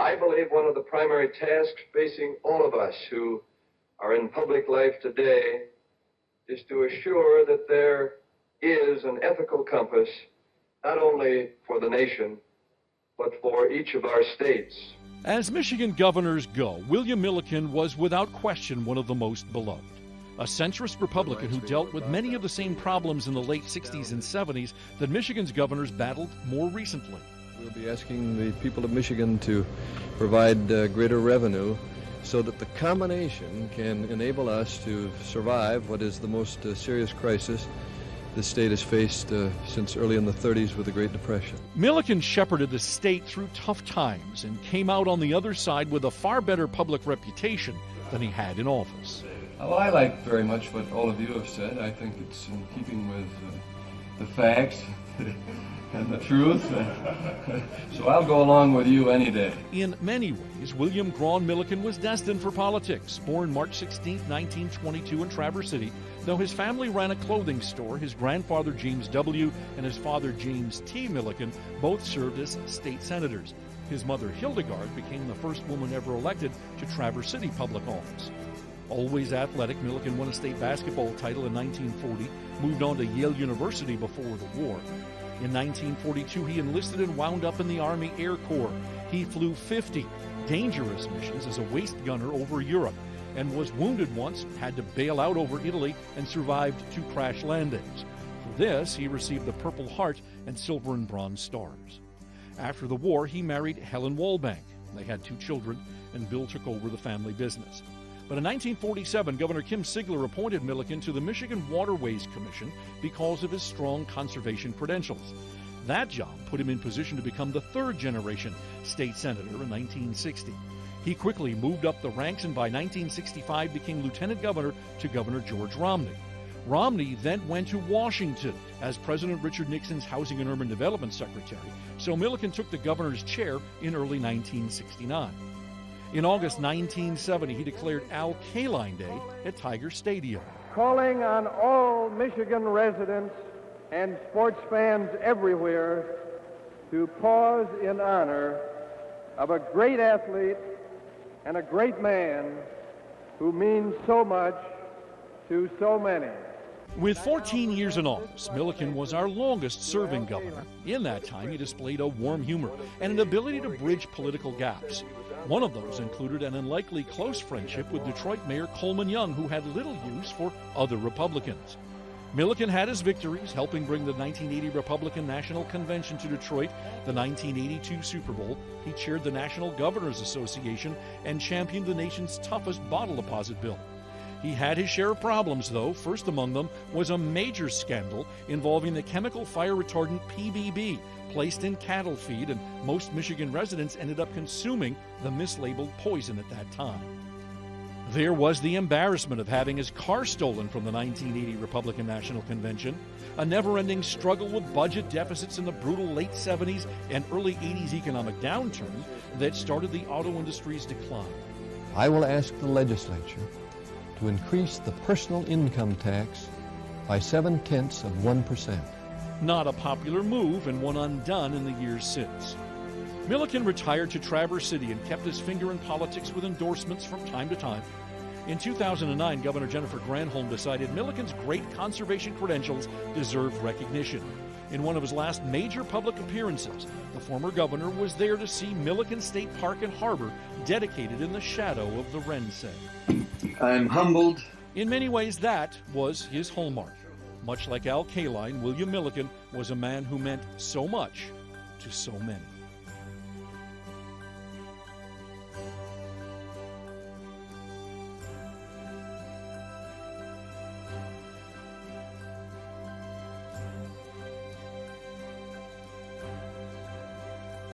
I believe one of the primary tasks facing all of us who are in public life today is to assure that there is an ethical compass, not only for the nation, but for each of our states. As Michigan governors go, William Milliken was without question one of the most beloved. A centrist Republican who dealt with many of the same problems in the late 60s and 70s that Michigan's governors battled more recently. We'll be asking the people of Michigan to provide greater revenue so that the combination can enable us to survive what is the most serious crisis the state has faced since early in the 30s with the Great Depression. Milliken shepherded the state through tough times and came out on the other side with a far better public reputation than he had in office. Well, I like very much what all of you have said. I think it's in keeping with the facts and the truth. So I'll go along with you any day. In many ways, William Grawn Milliken was destined for politics. Born March 16, 1922 in Traverse City, though his family ran a clothing store, his grandfather James W. and his father James T. Milliken both served as state senators. His mother Hildegard became the first woman ever elected to Traverse City public office. Always athletic, Milliken won a state basketball title in 1940, moved on to Yale University before the war. In 1942, he enlisted and wound up in the Army Air Corps. He flew 50 dangerous missions as a waist gunner over Europe and was wounded once, had to bail out over Italy, and survived 2 crash landings. For this, he received the Purple Heart and Silver and Bronze Stars. After the war, he married Helen Wallbank. They had 2 children, and Bill took over the family business. But in 1947, Governor Kim Sigler appointed Milliken to the Michigan Waterways Commission because of his strong conservation credentials. That job put him in position to become the 3rd-generation state senator in 1960. He quickly moved up the ranks and by 1965 became lieutenant governor to Governor George Romney. Romney then went to Washington as President Richard Nixon's Housing and Urban Development Secretary, so Milliken took the governor's chair in early 1969. In August 1970, he declared Al Kaline Day at Tiger Stadium. Calling on all Michigan residents and sports fans everywhere to pause in honor of a great athlete and a great man who means so much to so many. With 14 years in office, Milliken was our longest-serving governor. In that time, he displayed a warm humor and an ability to bridge political gaps. One of those included an unlikely close friendship with Detroit Mayor Coleman Young, who had little use for other Republicans. Milliken had his victories, helping bring the 1980 Republican National Convention to Detroit, the 1982 Super Bowl. He chaired the National Governors Association and championed the nation's toughest bottle deposit bill. He had his share of problems, though. First among them was a major scandal involving the chemical fire retardant PBB placed in cattle feed, and most Michigan residents ended up consuming the mislabeled poison at that time. There was the embarrassment of having his car stolen from the 1980 Republican National Convention, a never-ending struggle with budget deficits in the brutal late 70s and early 80s economic downturn that started the auto industry's decline. I will ask the legislature to increase the personal income tax by 0.7%. Not a popular move and one undone in the years since. Milliken retired to Traverse City and kept his finger in politics with endorsements from time to time. In 2009, Governor Jennifer Granholm decided Milliken's great conservation credentials deserved recognition. In one of his last major public appearances, the former governor was there to see Milliken State Park and Harbor dedicated in the shadow of the Wrense. I'm humbled. In many ways, that was his hallmark. Much like Al Kaline, William Milliken was a man who meant so much to so many.